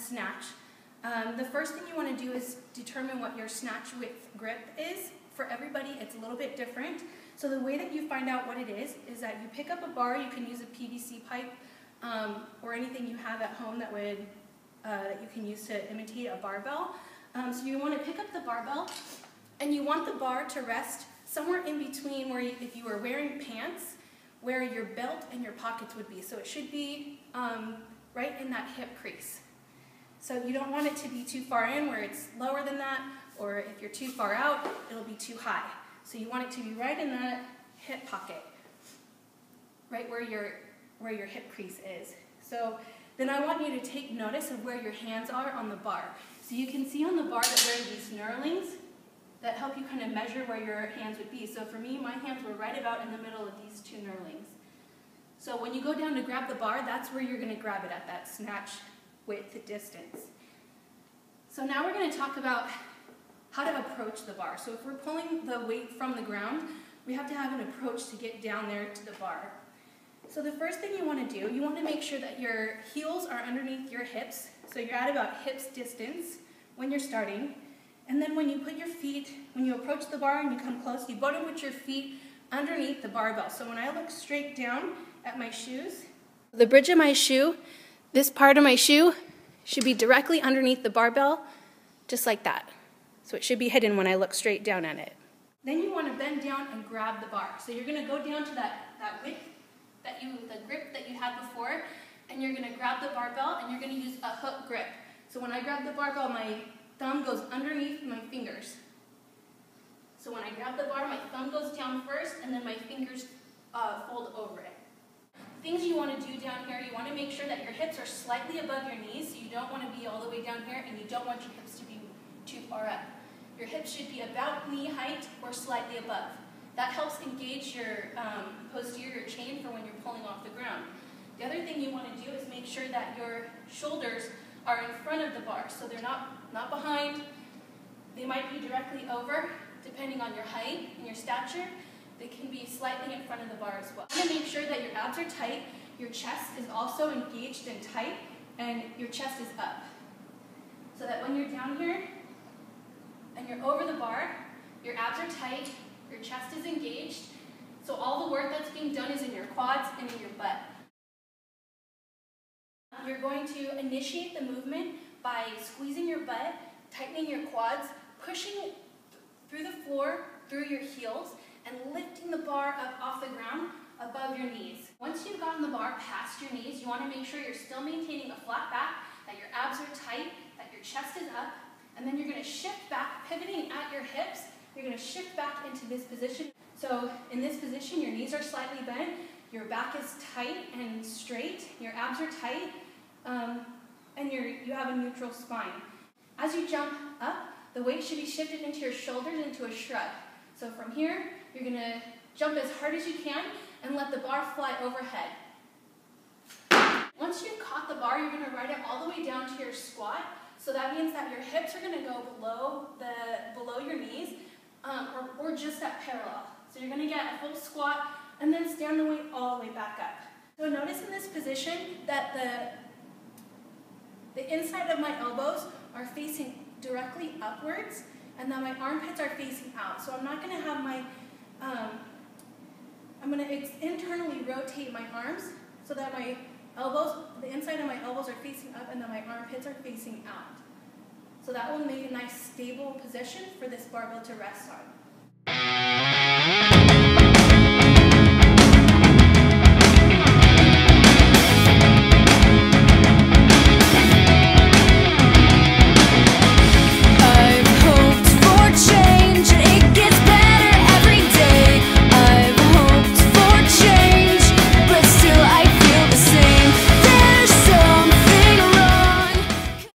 snatch. The first thing you want to do is determine what your snatch width grip is. For everybody, it's a little bit different. So the way that you find out what it is that you pick up a bar. You can use a PVC pipe or anything you have at home that you can use to imitate a barbell. So you want to pick up the barbell, and you want the bar to rest somewhere in between where if you were wearing pants, where your belt and your pockets would be. So it should be right in that hip crease. So you don't want it to be too far in where it's lower than that, or if you're too far out, it'll be too high. So you want it to be right in that hip pocket, right where your hip crease is. So then I want you to take notice of where your hands are on the bar. So you can see on the bar that there are these knurlings that help you kind of measure where your hands would be. So for me, my hands were right about in the middle of these two knurlings. So when you go down to grab the bar, that's where you're going to grab it at, that snatch width distance. So now we're going to talk about how to approach the bar. So if we're pulling the weight from the ground, we have to have an approach to get down there to the bar. So the first thing you want to do, you want to make sure that your heels are underneath your hips. So you're at about hips distance when you're starting. And then when you put your feet, when you approach the bar and you come close, you want to put your feet underneath the barbell. So when I look straight down at my shoes, the bridge of my shoe, this part of my shoe should be directly underneath the barbell, just like that. So it should be hidden when I look straight down at it. Then you want to bend down and grab the bar. So you're going to go down to that width, the grip that you had before, and you're going to grab the barbell and you're going to use a hook grip. So when I grab the barbell, my thumb goes underneath my fingers. So when I grab the bar, my thumb goes down first, and then my fingers fold over it. Things you want to do down here, you want to make sure that your hips are slightly above your knees, so you don't want to be all the way down here, and you don't want your hips to be too far up. Your hips should be about knee height or slightly above. That helps engage your posterior chain for when you're pulling off the ground. The other thing you want to do is make sure that your shoulders are in front of the bar, so they're not behind. They might be directly over, depending on your height and your stature. They can be slightly in front of the bar as well. You want to make sure that your abs are tight, your chest is also engaged and tight, and your chest is up. So that when you're down here and you're over the bar, your abs are tight, your chest is engaged, so all the work that's being done is in your quads and in your butt. You're going to initiate the movement by squeezing your butt, tightening your quads, pushing through the floor, through your heels, and lifting the bar up off the ground above your knees. Once you've gotten the bar past your knees, you want to make sure you're still maintaining a flat back, that your abs are tight, that your chest is up, and then you're going to shift back, pivoting at your hips. You're going to shift back into this position. So in this position, your knees are slightly bent, your back is tight and straight, your abs are tight, and you have a neutral spine. As you jump up, the weight should be shifted into your shoulders into a shrug. So from here, you're going to jump as hard as you can and let the bar fly overhead. Once you've caught the bar, you're going to ride it all the way down to your squat. So that means that your hips are going to go below your knees, or just at parallel. So you're going to get a full squat and then stand the weight all the way back up. So notice in this position that the inside of my elbows are facing directly upwards, and that my armpits are facing out. So I'm not going to have my, I'm going to internally rotate my arms so that my elbows, the inside of my elbows are facing up and that my armpits are facing out. So that will make a nice stable position for this barbell to rest on.